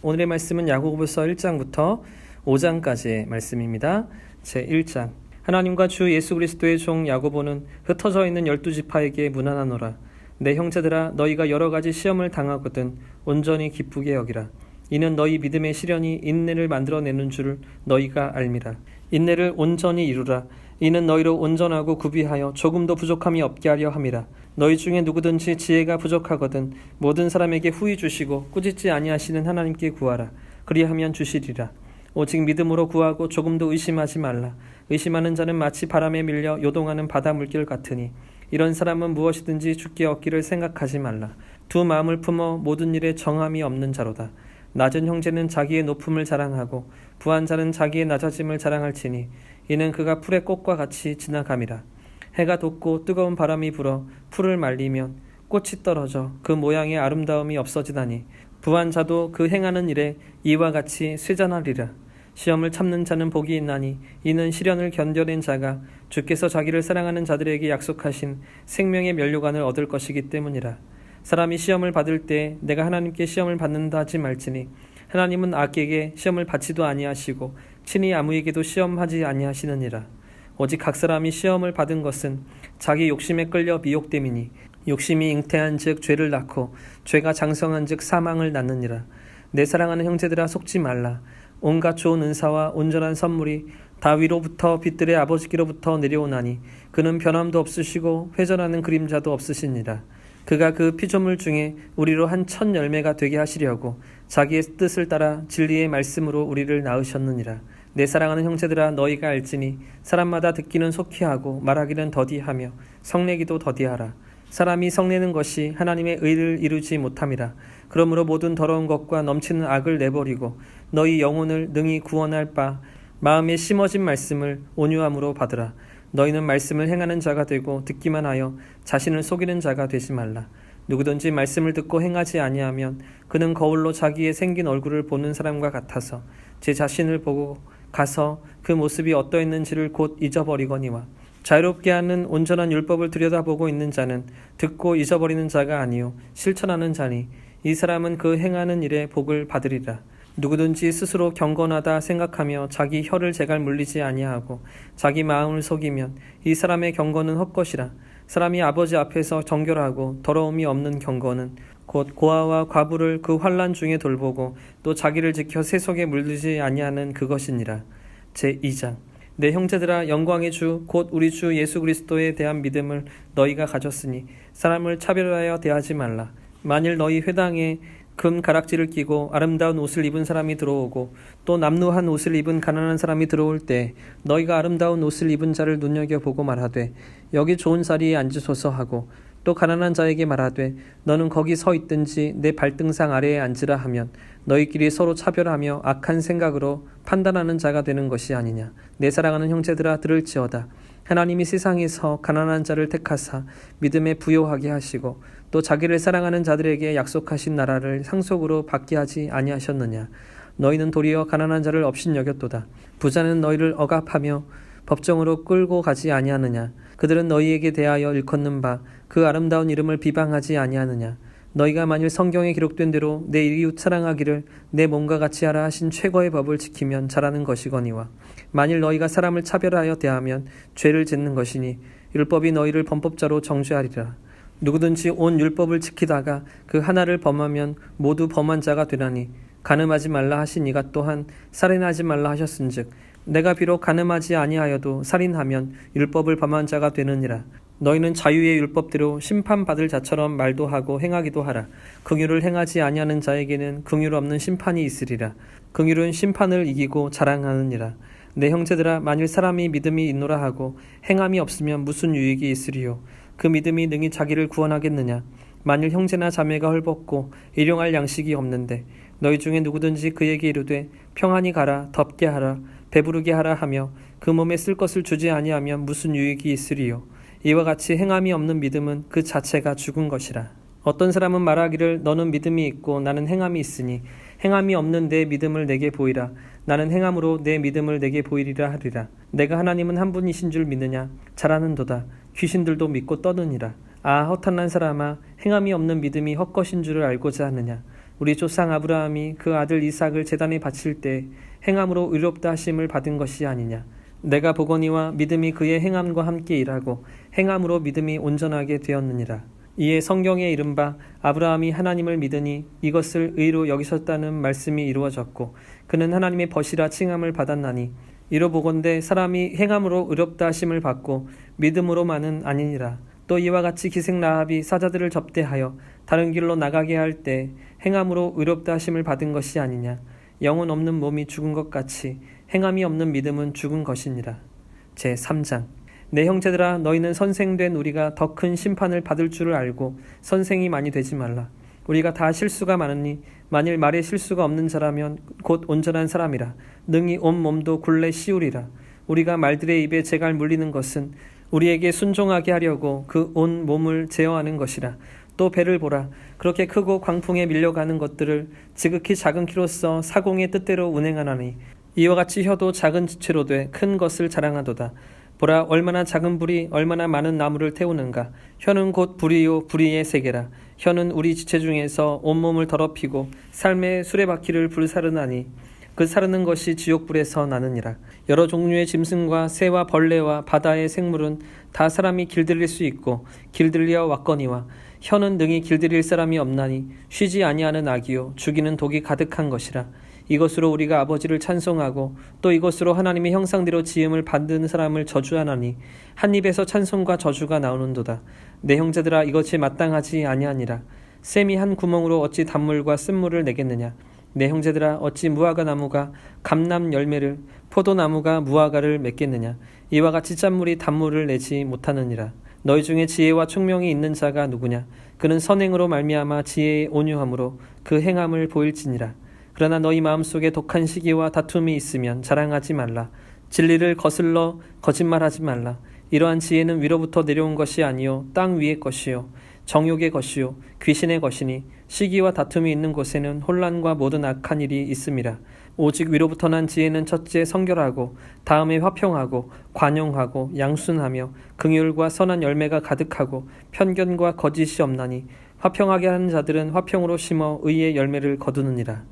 오늘의 말씀은 야고보서 1장부터 5장까지의 말씀입니다. 제1장. 하나님과 주 예수 그리스도의 종 야고보는 흩어져 있는 12지파에게 문안하노라. 내 형제들아, 너희가 여러 가지 시험을 당하거든 온전히 기쁘게 여기라. 이는 너희 믿음의 시련이 인내를 만들어내는 줄 너희가 알미라. 인내를 온전히 이루라. 이는 너희로 온전하고 구비하여 조금도 부족함이 없게 하려 함이라. 너희 중에 누구든지 지혜가 부족하거든 모든 사람에게 후히 주시고 꾸짖지 아니하시는 하나님께 구하라. 그리하면 주시리라. 오직 믿음으로 구하고 조금도 의심하지 말라. 의심하는 자는 마치 바람에 밀려 요동하는 바다 물길 같으니 이런 사람은 무엇이든지 주께 얻기를 생각하지 말라. 두 마음을 품어 모든 일에 정함이 없는 자로다. 낮은 형제는 자기의 높음을 자랑하고 부한 자는 자기의 낮아짐을 자랑할지니 이는 그가 풀의 꽃과 같이 지나감이라. 해가 돋고 뜨거운 바람이 불어 풀을 말리면 꽃이 떨어져 그 모양의 아름다움이 없어지다니 부한 자도 그 행하는 일에 이와 같이 쇠잔하리라. 시험을 참는 자는 복이 있나니 이는 시련을 견뎌낸 자가 주께서 자기를 사랑하는 자들에게 약속하신 생명의 면류관을 얻을 것이기 때문이라. 사람이 시험을 받을 때 내가 하나님께 시험을 받는다 하지 말지니 하나님은 악에게 시험을 받지도 아니하시고 친히 아무에게도 시험하지 아니하시느니라. 오직 각 사람이 시험을 받은 것은 자기 욕심에 끌려 미혹됨이니 욕심이 잉태한 즉 죄를 낳고 죄가 장성한 즉 사망을 낳느니라. 내 사랑하는 형제들아, 속지 말라. 온갖 좋은 은사와 온전한 선물이 다 위로부터 빛들의 아버지께로부터 내려오나니 그는 변함도 없으시고 회전하는 그림자도 없으시니라. 그가 그 피조물 중에 우리로 한 첫 열매가 되게 하시려고 자기의 뜻을 따라 진리의 말씀으로 우리를 낳으셨느니라. 내 사랑하는 형제들아, 너희가 알지니 사람마다 듣기는 속히 하고 말하기는 더디하며 성내기도 더디하라. 사람이 성내는 것이 하나님의 의를 이루지 못함이라. 그러므로 모든 더러운 것과 넘치는 악을 내버리고 너희 영혼을 능히 구원할 바 마음에 심어진 말씀을 온유함으로 받으라. 너희는 말씀을 행하는 자가 되고 듣기만 하여 자신을 속이는 자가 되지 말라. 누구든지 말씀을 듣고 행하지 아니하면 그는 거울로 자기의 생긴 얼굴을 보는 사람과 같아서 제 자신을 보고 가서 그 모습이 어떠했는지를 곧 잊어버리거니와. 자유롭게 하는 온전한 율법을 들여다보고 있는 자는 듣고 잊어버리는 자가 아니요 실천하는 자니 이 사람은 그 행하는 일에 복을 받으리라. 누구든지 스스로 경건하다 생각하며 자기 혀를 제갈 물리지 아니하고 자기 마음을 속이면 이 사람의 경건은 헛것이라. 사람이 아버지 앞에서 정결하고 더러움이 없는 경건은 곧 고아와 과부를 그 환난 중에 돌보고 또 자기를 지켜 세속에 물들지 아니하는 그것이니라. 제2장. 내 형제들아, 영광의 주 곧 우리 주 예수 그리스도에 대한 믿음을 너희가 가졌으니 사람을 차별하여 대하지 말라. 만일 너희 회당에 금 가락지를 끼고 아름다운 옷을 입은 사람이 들어오고 또 남루한 옷을 입은 가난한 사람이 들어올 때 너희가 아름다운 옷을 입은 자를 눈여겨보고 말하되 여기 좋은 자리에 앉으소서 하고 또 가난한 자에게 말하되 너는 거기 서 있든지 내 발등상 아래에 앉으라 하면 너희끼리 서로 차별하며 악한 생각으로 판단하는 자가 되는 것이 아니냐. 내 사랑하는 형제들아, 들을지어다. 하나님이 세상에서 가난한 자를 택하사 믿음에 부요하게 하시고 또 자기를 사랑하는 자들에게 약속하신 나라를 상속으로 받게 하지 아니하셨느냐. 너희는 도리어 가난한 자를 업신여겼도다. 부자는 너희를 억압하며 법정으로 끌고 가지 아니하느냐. 그들은 너희에게 대하여 일컫는 바 그 아름다운 이름을 비방하지 아니하느냐. 너희가 만일 성경에 기록된 대로 내 이웃 사랑하기를 내 몸과 같이 하라 하신 최고의 법을 지키면 잘하는 것이거니와 만일 너희가 사람을 차별하여 대하면 죄를 짓는 것이니 율법이 너희를 범법자로 정죄하리라. 누구든지 온 율법을 지키다가 그 하나를 범하면 모두 범한 자가 되나니 간음하지 말라 하신 이가 또한 살인하지 말라 하셨은즉 내가 비록 간음하지 아니하여도 살인하면 율법을 범한 자가 되느니라. 너희는 자유의 율법대로 심판받을 자처럼 말도 하고 행하기도 하라. 긍휼을 행하지 아니하는 자에게는 긍휼 없는 심판이 있으리라. 긍휼은 심판을 이기고 자랑하느니라. 내 형제들아, 만일 사람이 믿음이 있노라 하고 행함이 없으면 무슨 유익이 있으리요. 그 믿음이 능히 자기를 구원하겠느냐. 만일 형제나 자매가 헐벗고 일용할 양식이 없는데 너희 중에 누구든지 그에게 이르되 평안히 가라, 덥게 하라, 배부르게 하라 하며 그 몸에 쓸 것을 주지 아니하면 무슨 유익이 있으리요. 이와 같이 행함이 없는 믿음은 그 자체가 죽은 것이라. 어떤 사람은 말하기를 너는 믿음이 있고 나는 행함이 있으니 행함이 없는 내 믿음을 내게 보이라. 나는 행함으로 내 믿음을 내게 보이리라 하리라. 내가 하나님은 한 분이신 줄 믿느냐. 잘하는도다. 귀신들도 믿고 떠느니라. 아, 허탄한 사람아, 행함이 없는 믿음이 헛것인 줄을 알고자 하느냐. 우리 조상 아브라함이 그 아들 이삭을 제단에 바칠 때 행함으로 의롭다 하심을 받은 것이 아니냐. 내가 보거니와 믿음이 그의 행함과 함께 일하고 행함으로 믿음이 온전하게 되었느니라. 이에 성경에 이른 바 아브라함이 하나님을 믿으니 이것을 의로 여기셨다는 말씀이 이루어졌고 그는 하나님의 벗이라 칭함을 받았나니 이로 보건대 사람이 행함으로 의롭다 하심을 받고 믿음으로만은 아니니라. 또 이와 같이 기생 라합이 사자들을 접대하여 다른 길로 나가게 할 때 행함으로 의롭다 하심을 받은 것이 아니냐. 영혼 없는 몸이 죽은 것 같이 행함이 없는 믿음은 죽은 것이니라. 제3장. 내 형제들아 너희는 선생된 우리가 더 큰 심판을 받을 줄을 알고 선생이 많이 되지 말라. 우리가 다 실수가 많으니 만일 말에 실수가 없는 자라면 곧 온전한 사람이라. 능히 온 몸도 굴레 씌우리라. 우리가 말들의 입에 재갈 물리는 것은 우리에게 순종하게 하려고 그 온 몸을 제어하는 것이라. 또 배를 보라. 그렇게 크고 광풍에 밀려가는 것들을 지극히 작은 키로서 사공의 뜻대로 운행하나니 이와 같이 혀도 작은 지체로 돼 큰 것을 자랑하도다. 보라, 얼마나 작은 불이 얼마나 많은 나무를 태우는가. 혀는 곧 불이요 불의의 세계라. 혀는 우리 지체 중에서 온몸을 더럽히고 삶의 수레바퀴를 불사르나니 그 사르는 것이 지옥불에서 나느니라. 여러 종류의 짐승과 새와 벌레와 바다의 생물은 다 사람이 길들일 수 있고 길들여 왔거니와 혀는 능히 길들일 사람이 없나니 쉬지 아니하는 악이요 죽이는 독이 가득한 것이라. 이것으로 우리가 아버지를 찬송하고 또 이것으로 하나님의 형상대로 지음을 받는 사람을 저주하나니 한 입에서 찬송과 저주가 나오는도다. 내 형제들아 이것이 마땅하지 아니하니라. 샘이 한 구멍으로 어찌 단물과 쓴물을 내겠느냐. 내 형제들아 어찌 무화과 나무가 감람 열매를 포도나무가 무화과를 맺겠느냐. 이와 같이 짠물이 단물을 내지 못하느니라. 너희 중에 지혜와 총명이 있는 자가 누구냐. 그는 선행으로 말미암아 지혜의 온유함으로 그 행함을 보일지니라. 그러나 너희 마음속에 독한 시기와 다툼이 있으면 자랑하지 말라. 진리를 거슬러 거짓말하지 말라. 이러한 지혜는 위로부터 내려온 것이 아니요 땅 위의 것이요 정욕의 것이요 귀신의 것이니 시기와 다툼이 있는 곳에는 혼란과 모든 악한 일이 있음이라. 오직 위로부터 난 지혜는 첫째 성결하고 다음에 화평하고 관용하고 양순하며 긍휼과 선한 열매가 가득하고 편견과 거짓이 없나니 화평하게 하는 자들은 화평으로 심어 의의 열매를 거두느니라.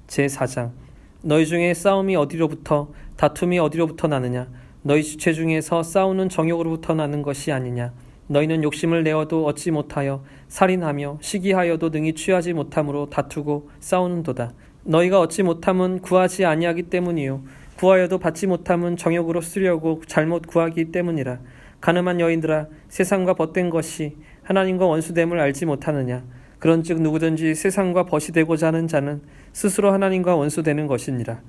제4장. 너희 중에 싸움이 어디로부터 다툼이 어디로부터 나느냐. 너희 주체 중에서 싸우는 정욕으로부터 나는 것이 아니냐. 너희는 욕심을 내어도 얻지 못하여 살인하며 시기하여도 능히 취하지 못함으로 다투고 싸우는도다. 너희가 얻지 못함은 구하지 아니하기 때문이요 구하여도 받지 못함은 정욕으로 쓰려고 잘못 구하기 때문이라. 가늠한 여인들아 세상과 벗된 것이 하나님과 원수됨을 알지 못하느냐. 그런즉 누구든지 세상과 벗이 되고자 하는 자는 스스로 하나님과 원수되는 것이니라.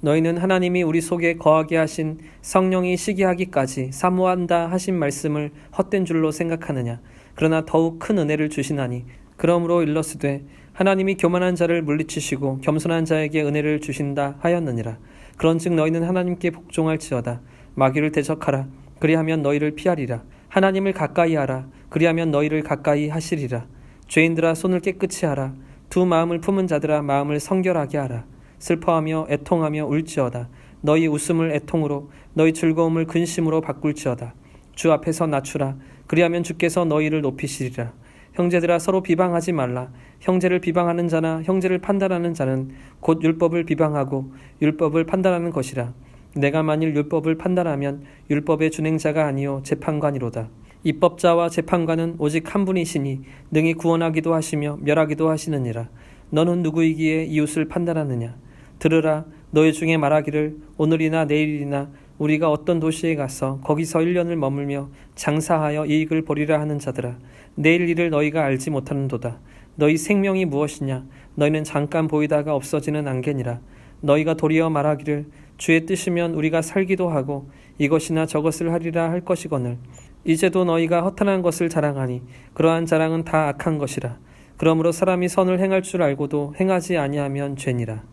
너희는 하나님이 우리 속에 거하게 하신 성령이 시기하기까지 사모한다 하신 말씀을 헛된 줄로 생각하느냐. 그러나 더욱 큰 은혜를 주시나니 그러므로 일러스되 하나님이 교만한 자를 물리치시고 겸손한 자에게 은혜를 주신다 하였느니라. 그런즉 너희는 하나님께 복종할지어다. 마귀를 대적하라. 그리하면 너희를 피하리라. 하나님을 가까이 하라. 그리하면 너희를 가까이 하시리라. 죄인들아 손을 깨끗이 하라. 두 마음을 품은 자들아 마음을 성결하게 하라. 슬퍼하며 애통하며 울지어다. 너희 웃음을 애통으로 너희 즐거움을 근심으로 바꿀지어다. 주 앞에서 낮추라. 그리하면 주께서 너희를 높이시리라. 형제들아 서로 비방하지 말라. 형제를 비방하는 자나 형제를 판단하는 자는 곧 율법을 비방하고 율법을 판단하는 것이라. 내가 만일 율법을 판단하면 율법의 준행자가 아니요 재판관이로다. 입법자와 재판관은 오직 한 분이시니 능히 구원하기도 하시며 멸하기도 하시느니라. 너는 누구이기에 이웃을 판단하느냐. 들으라. 너희 중에 말하기를 오늘이나 내일이나 우리가 어떤 도시에 가서 거기서 1년을 머물며 장사하여 이익을 보리라 하는 자들아. 내일 일을 너희가 알지 못하는도다. 너희 생명이 무엇이냐. 너희는 잠깐 보이다가 없어지는 안개니라. 너희가 도리어 말하기를 주의 뜻이면 우리가 살기도 하고 이것이나 저것을 하리라 할 것이거늘 이제도 너희가 허탄한 것을 자랑하니 그러한 자랑은 다 악한 것이라. 그러므로 사람이 선을 행할 줄 알고도 행하지 아니하면 죄니라.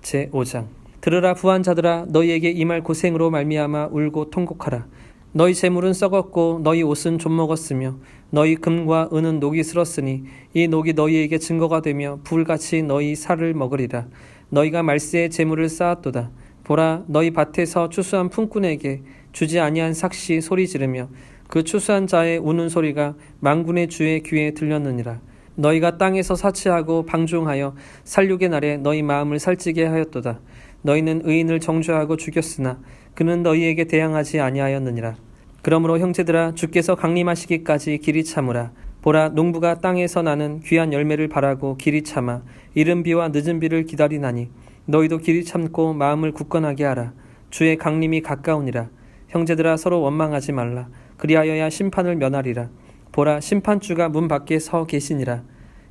제5장. 들으라 부한 자들아 너희에게 임할 고생으로 말미암아 울고 통곡하라. 너희 재물은 썩었고 너희 옷은 좀먹었으며 너희 금과 은은 녹이 슬었으니 이 녹이 너희에게 증거가 되며 불같이 너희 살을 먹으리라. 너희가 말세의 재물을 쌓았도다. 보라 너희 밭에서 추수한 품꾼에게 주지 아니한 삭시 소리 지르며 그 추수한 자의 우는 소리가 만군의 주의 귀에 들렸느니라. 너희가 땅에서 사치하고 방종하여 살육의 날에 너희 마음을 살찌게 하였도다. 너희는 의인을 정죄하고 죽였으나 그는 너희에게 대항하지 아니하였느니라. 그러므로 형제들아, 주께서 강림하시기까지 길이 참으라. 보라, 농부가 땅에서 나는 귀한 열매를 바라고 길이 참아 이른 비와 늦은 비를 기다리나니 너희도 길이 참고 마음을 굳건하게 하라. 주의 강림이 가까우니라. 형제들아, 서로 원망하지 말라. 그리하여야 심판을 면하리라. 보라, 심판주가 문 밖에 서 계시니라.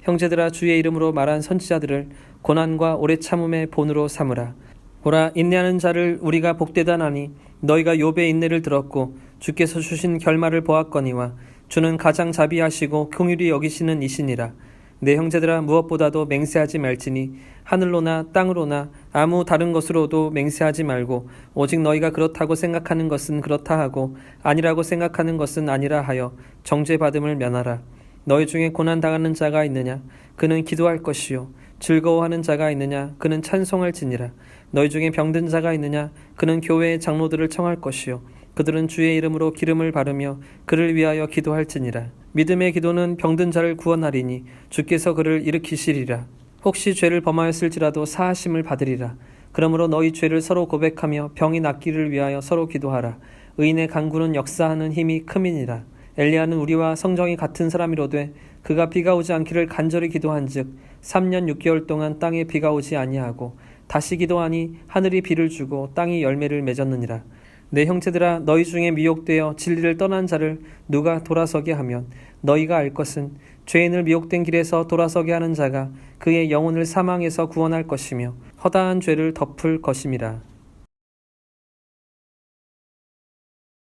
형제들아, 주의 이름으로 말한 선지자들을 고난과 오래 참음의 본으로 삼으라. 보라, 인내하는 자를 우리가 복되다 나니 너희가 욥의 인내를 들었고 주께서 주신 결말을 보았거니와 주는 가장 자비하시고 긍휼히 여기시는 이시니라. 내 형제들아, 무엇보다도 맹세하지 말지니 하늘로나 땅으로나 아무 다른 것으로도 맹세하지 말고 오직 너희가 그렇다고 생각하는 것은 그렇다 하고 아니라고 생각하는 것은 아니라 하여 정죄받음을 면하라. 너희 중에 고난당하는 자가 있느냐? 그는 기도할 것이요. 즐거워하는 자가 있느냐? 그는 찬송할지니라. 너희 중에 병든 자가 있느냐? 그는 교회의 장로들을 청할 것이요. 그들은 주의 이름으로 기름을 바르며 그를 위하여 기도할지니라. 믿음의 기도는 병든 자를 구원하리니 주께서 그를 일으키시리라. 혹시 죄를 범하였을지라도 사하심을 받으리라. 그러므로 너희 죄를 서로 고백하며 병이 낫기를 위하여 서로 기도하라. 의인의 간구는 역사하는 힘이 큼이니라. 엘리야는 우리와 성정이 같은 사람이로되 그가 비가 오지 않기를 간절히 기도한즉 3년 6개월 동안 땅에 비가 오지 아니하고 다시 기도하니 하늘이 비를 주고 땅이 열매를 맺었느니라. 내 형제들아, 너희 중에 미혹되어 진리를 떠난 자를 누가 돌아서게 하면 너희가 알 것은 죄인을 미혹된 길에서 돌아서게 하는 자가 그의 영혼을 사망에서 구원할 것이며 허다한 죄를 덮을 것임이라.